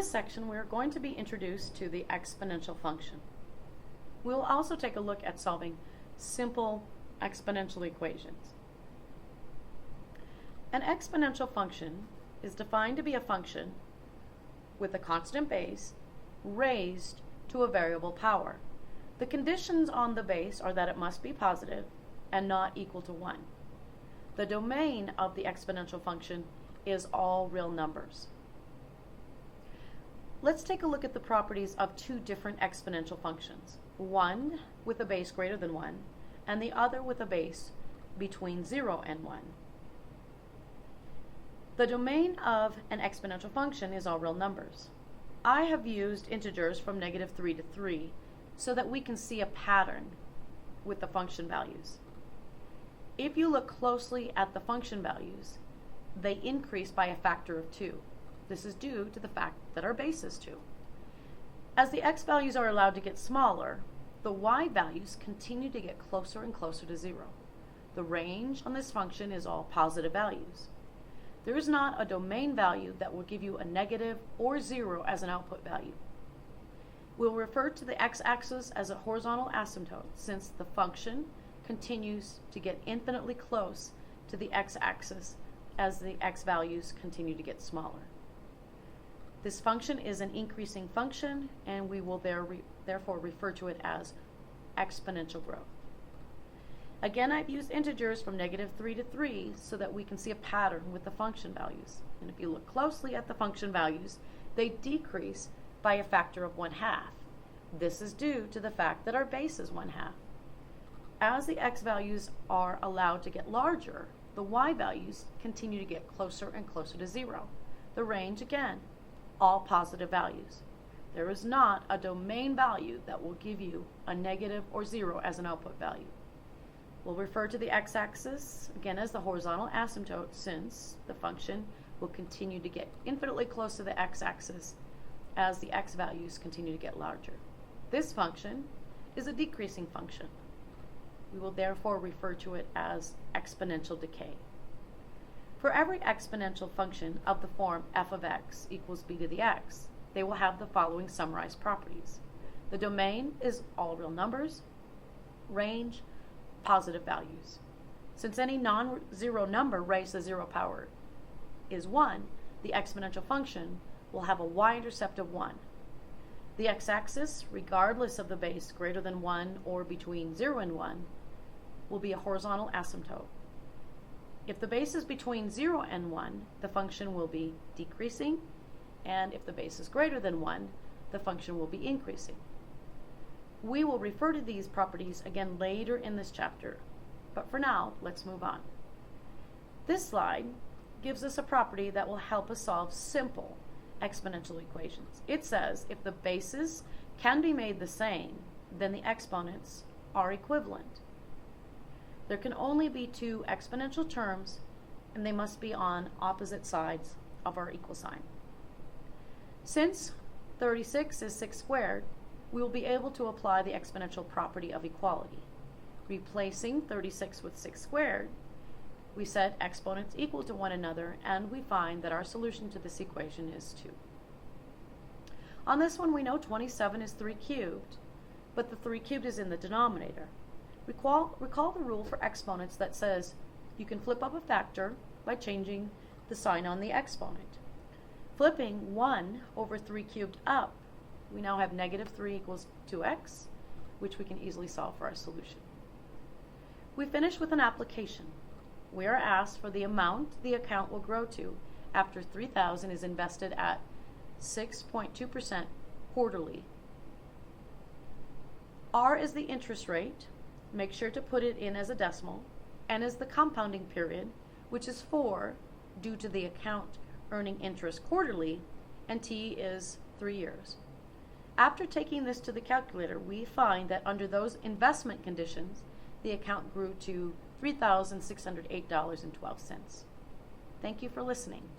this section, we are going to be introduced to the exponential function. We will also take a look at solving simple exponential equations. An exponential function is defined to be a function with a constant base raised to a variable power. The conditions on the base are that it must be positive and not equal to 1. The domain of the exponential function is all real numbers. Let's take a look at the properties of two different exponential functions, one with a base greater than 1 and the other with a base between 0 and 1. The domain of an exponential function is all real numbers. I have used integers from -3 to 3 so that we can see a pattern with the function values. If you look closely at the function values, they increase by a factor of 2. This is due to the fact that our base is 2. As the x values are allowed to get smaller, the y values continue to get closer and closer to 0. The range on this function is all positive values. There is not a domain value that will give you a negative or 0 as an output value. We'll refer to the x-axis as a horizontal asymptote since the function continues to get infinitely close to the x-axis as the x values continue to get smaller. This function is an increasing function, and we will therefore refer to it as exponential growth. Again, I've used integers from -3 to 3 so that we can see a pattern with the function values. And if you look closely at the function values, they decrease by a factor of 1/2. This is due to the fact that our base is 1/2. As the x values are allowed to get larger, the y values continue to get closer and closer to 0. The range, again, all positive values. There is not a domain value that will give you a negative or 0 as an output value. We'll refer to the x-axis, again, as the horizontal asymptote since the function will continue to get infinitely close to the x-axis as the x values continue to get larger. This function is a decreasing function. We will therefore refer to it as exponential decay. For every exponential function of the form f of x equals b to the x, they will have the following summarized properties. The domain is all real numbers, range, positive values. Since any non-zero number raised to 0 power is 1, the exponential function will have a y-intercept of 1. The x-axis, regardless of the base greater than 1 or between 0 and 1, will be a horizontal asymptote. If the base is between 0 and 1, the function will be decreasing, and if the base is greater than 1, the function will be increasing. We will refer to these properties again later in this chapter, but for now, let's move on. This slide gives us a property that will help us solve simple exponential equations. It says if the bases can be made the same, then the exponents are equivalent. There can only be two exponential terms, and they must be on opposite sides of our equal sign. Since 36 is 6 squared, we will be able to apply the exponential property of equality. Replacing 36 with 6 squared, we set exponents equal to one another, and we find that our solution to this equation is 2. On this one, we know 27 is 3 cubed, but the 3 cubed is in the denominator. Recall the rule for exponents that says you can flip up a factor by changing the sign on the exponent. Flipping 1 over 3 cubed up, we now have -3 equals 2x, which we can easily solve for our solution. We finish with an application. We are asked for the amount the account will grow to after $3,000 is invested at 6.2% quarterly. R is the interest rate. Make sure to put it in as a decimal. N is the compounding period, which is 4 due to the account earning interest quarterly, and T is 3 years. After taking this to the calculator, we find that under those investment conditions, the account grew to $3,608.12. Thank you for listening.